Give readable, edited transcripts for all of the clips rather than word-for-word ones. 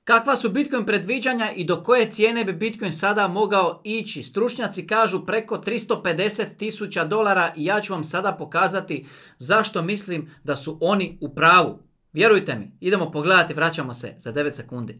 Kakva su Bitcoin predviđanja i do koje cijene bi Bitcoin sada mogao ići? Stručnjaci kažu preko $350,000 i ja ću vam sada pokazati zašto mislim da su oni u pravu. Vjerujte mi, idemo pogledati, vraćamo se za 9 sekundi.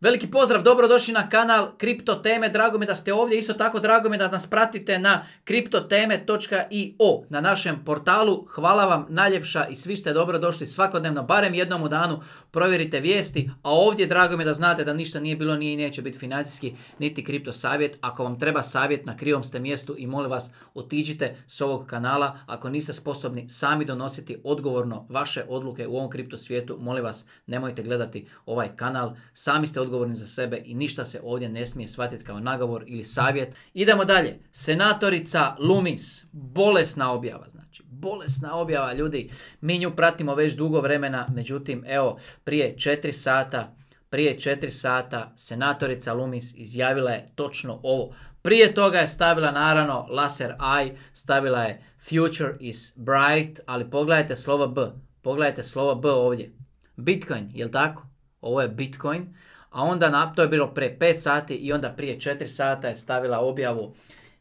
Veliki pozdrav, dobrodošli na kanal Kripto teme, drago mi da ste ovdje, isto tako drago mi da nas pratite na kriptoteme.io na našem portalu. Hvala vam najljepša i svi ste dobrodošli svakodnevno, barem jednom u danu provjerite vijesti, a ovdje drago mi da znate da ništa nije bilo, nije i neće biti financijski niti kripto savjet. Ako vam treba savjet, na krivom ste mjestu i molim vas otiđite s ovog kanala. Ako niste sposobni sami donositi odgovorno vaše odluke u ovom kripto svijetu, molim vas nemojte gledati ovaj kanal, sami ste odgovorni za sebe i ništa se ovdje ne smije shvatiti kao nagovor ili savjet. Idemo dalje. Senatorica Loomis, bolesna objava, znači bolesna objava, ljudi. Mi nju pratimo već dugo vremena, međutim, evo, prije 4 sata senatorica Loomis izjavila je točno ovo. Prije toga je stavila naravno laser eye, stavila je future is bright, ali pogledajte slovo B. Pogledajte slovo B ovdje. Bitcoin, jel tako? Ovo je Bitcoin. A onda, to je bilo prije 5 sati i onda prije 4 sata je stavila objavu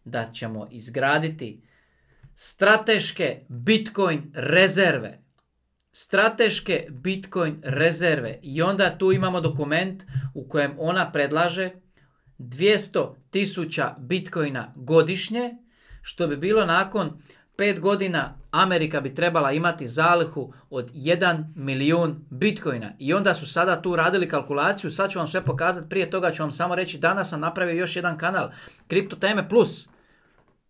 da ćemo izgraditi strateške Bitcoin rezerve. Strateške Bitcoin rezerve. I onda tu imamo dokument u kojem ona predlaže 200,000 Bitcoina godišnje, što bi bilo nakon 5 godina Amerika bi trebala imati zalihu od 1 milijun Bitcoina. I onda su sada tu radili kalkulaciju, sad ću vam sve pokazati, prije toga ću vam samo reći, danas sam napravio još jedan kanal, Kripto teme plus.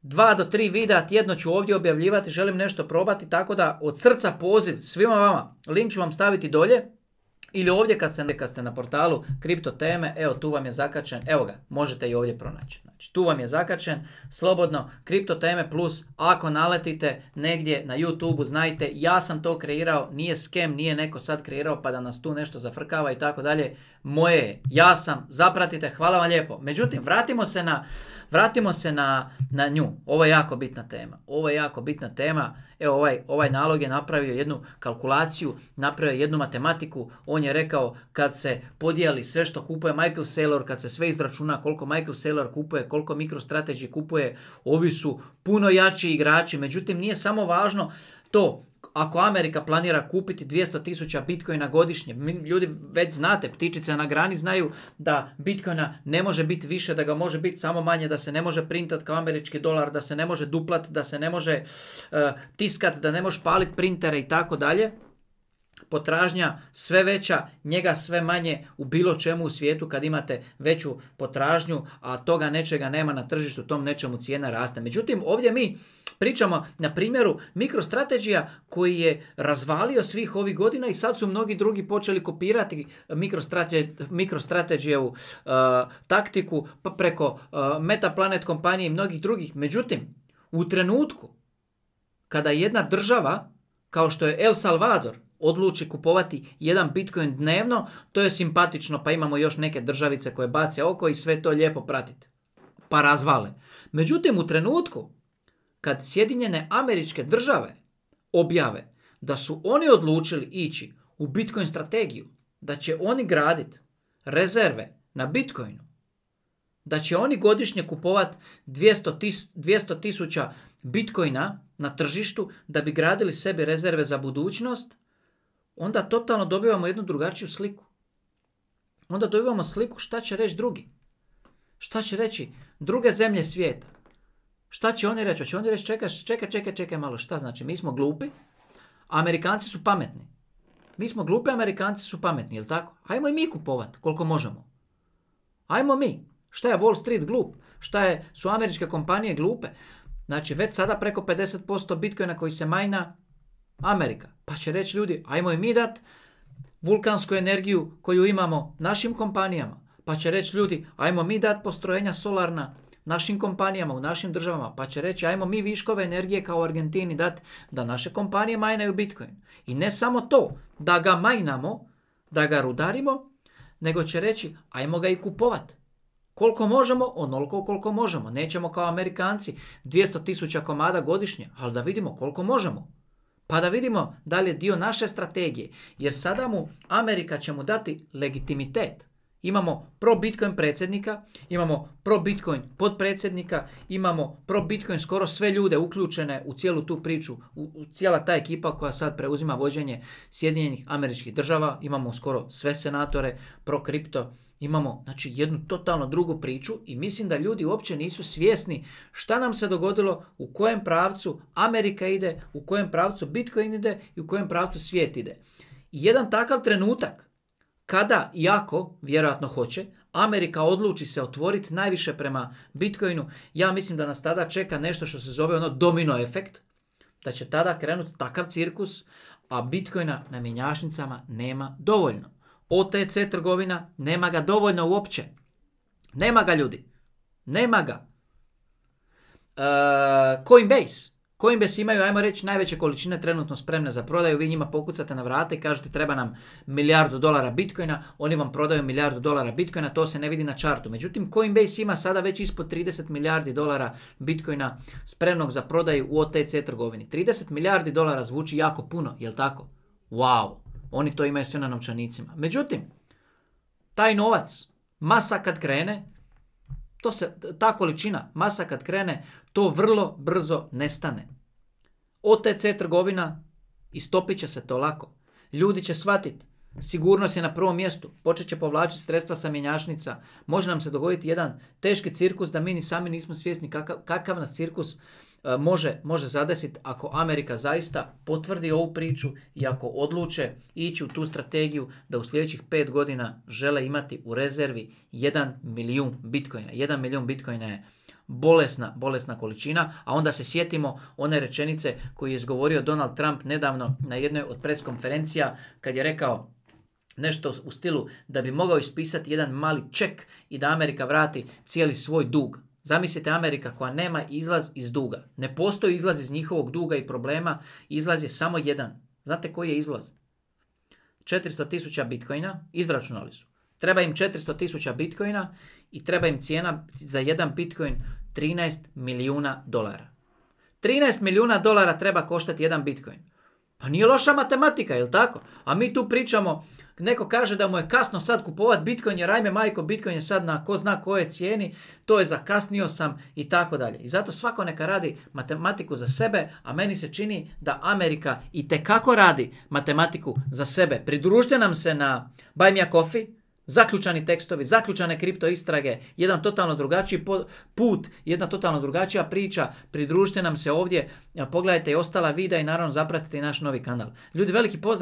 2 do 3 videa tjedno ću ovdje objavljivati, želim nešto probati, tako da od srca poziv svima vama, link ću vam staviti dolje. Ili ovdje kad ste na portalu Kripto teme, evo tu vam je zakačen, evo ga, možete i ovdje pronaći. Znači tu vam je zakačen, slobodno, Kripto teme plus, ako naletite negdje na YouTube-u, znajte, ja sam to kreirao, nije scam, nije neko sad kreirao pa da nas tu nešto zafrkava i tako dalje. Moje je, ja sam, zapratite, hvala vam lijepo. Međutim, vratimo se na nju. Ovo je jako bitna tema. Ovo je jako bitna tema. Evo ovaj nalog je napravio jednu kalkulaciju, napravio jednu matematiku. On je rekao kad se podijeli sve što kupuje Michael Saylor, kad se sve izračuna koliko Michael Saylor kupuje, koliko MicroStrategy kupuje, ovi su puno jači igrači. Međutim, nije samo važno to. Ako Amerika planira kupiti 200,000 Bitcoina godišnje, ljudi već znate, ptičice na grani znaju da Bitcoina ne može biti više, da ga može biti samo manje, da se ne može printati kao američki dolar, da se ne može duplati, da se ne može tiskati, da ne može paliti printere i tako dalje. Potražnja sve veća, njega sve manje u bilo čemu u svijetu. Kad imate veću potražnju, a toga nečega nema na tržištu, tom nečemu cijena raste. Međutim, ovdje mi pričamo na primjeru MicroStrategy koji je razvalio svih ovih godina i sad su mnogi drugi počeli kopirati MicroStrategy-evu taktiku preko Metaplanet kompanije i mnogih drugih. Međutim, u trenutku kada jedna država kao što je El Salvador odluči kupovati 1 Bitcoin dnevno, to je simpatično, pa imamo još neke državice koje bace oko i sve to lijepo pratite, pa razvale. Međutim, u trenutku kad Sjedinjene Američke Države objave da su oni odlučili ići u Bitcoin strategiju, da će oni graditi rezerve na Bitcoinu, da će oni godišnje kupovati 200,000 Bitcoina na tržištu da bi gradili sebi rezerve za budućnost, onda totalno dobivamo jednu drugačiju sliku. Onda dobivamo sliku šta će reći drugi. Šta će reći druge zemlje svijeta. Šta će oni reći? Hoće oni reći čekaj malo, šta znači? Mi smo glupi, a Amerikanci su pametni. Mi smo glupi, a Amerikanci su pametni, jel tako? Ajmo i mi kupovati koliko možemo. Ajmo mi. Šta je Wall Street glup? Su američke kompanije glupe? Znači već sada preko 50% Bitcoina koji se majna Amerika. Pa će reći ljudi, ajmo i mi dati vulkansku energiju koju imamo našim kompanijama. Pa će reći ljudi, ajmo mi dati postrojenja solarna našim kompanijama, u našim državama. Pa će reći, ajmo mi viškove energije kao u Argentini dati da naše kompanije majnaju Bitcoin. I ne samo to, da ga majnamo, da ga rudarimo, nego će reći, ajmo ga i kupovat. Koliko možemo, onoliko koliko možemo. Nećemo kao Amerikanci 200.000 komada godišnje, ali da vidimo koliko možemo. Pa da vidimo da li je dio naše strategije. Jer sada Amerika će mu dati legitimitet. Imamo pro-Bitcoin predsjednika, imamo pro-Bitcoin potpredsjednika, imamo pro-Bitcoin skoro sve ljude uključene u cijelu tu priču, u cijela ta ekipa koja sad preuzima vođenje Sjedinjenih Američkih Država, imamo skoro sve senatore pro-kripto, imamo znači jednu totalno drugu priču i mislim da ljudi uopće nisu svjesni šta nam se dogodilo, u kojem pravcu Amerika ide, u kojem pravcu Bitcoin ide i u kojem pravcu svijet ide. I jedan takav trenutak kada i ako, vjerojatno hoće, Amerika odluči se otvoriti najviše prema Bitcoinu, ja mislim da nas tada čeka nešto što se zove domino efekt, da će tada krenuti takav cirkus, a Bitcoina na mjenjačnicama nema dovoljno. OTC trgovina nema ga dovoljno uopće. Nema ga, ljudi. Nema ga. Coinbase imaju, ajmo reći, najveće količine trenutno spremne za prodaju. Vi njima pokucate na vrata i kažete treba nam $1 milijardu Bitcoina. Oni vam prodaju $1 milijardu Bitcoina. To se ne vidi na čartu. Međutim, Coinbase ima sada već ispod $30 milijardi Bitcoina spremnog za prodaju u OTC trgovini. $30 milijardi zvuči jako puno, jel tako? Wow! Oni to imaju sve na novčanicima. Međutim, taj novac, masa kad krene, ta količina, masa kad krene, to vrlo brzo nestane. OTC trgovina istopit će se to lako. Ljudi će shvatiti, sigurnost je na prvom mjestu, počet će povlačiti sredstva sa mjenjačnica, može nam se dogoditi jedan teški cirkus da mi ni sami nismo svjesni kakav nas cirkus može zadesiti ako Amerika zaista potvrdi ovu priču i ako odluče ići u tu strategiju da u sljedećih 5 godina žele imati u rezervi 1 milijun Bitcoina. 1 milijun Bitcoina je bolesna količina, a onda se sjetimo one rečenice koju je izgovorio Donald Trump nedavno na jednoj od pres konferencija kad je rekao nešto u stilu da bi mogao ispisati jedan mali ček i da Amerika vrati cijeli svoj dug. Zamislite Amerika koja nema izlaz iz duga. Ne postoji izlaz iz njihovog duga i problema. Izlaz je samo jedan. Znate koji je izlaz? 400.000 Bitcoina, izračunali su. Treba im 400.000 Bitcoina i treba im cijena za jedan Bitcoin $13 milijuna. $13 milijuna treba koštati jedan Bitcoin. Pa nije loša matematika, jel tako? A mi tu pričamo, neko kaže da mu je kasno sad kupovati Bitcoin, jer ajme majko, Bitcoin je sad na ko zna koje cijeni, to je zakasnio sam i tako dalje. I zato svako neka radi matematiku za sebe, a meni se čini da Amerika itekako radi matematiku za sebe. Pridružite nam se na Buy Me a Coffee, zaključani tekstovi, zaključane kripto istrage, jedan totalno drugačiji put, jedna totalno drugačija priča. Pridružite nam se ovdje, pogledajte i ostala videa i naravno zapratite i naš novi kanal. Ljudi, veliki pozdrav!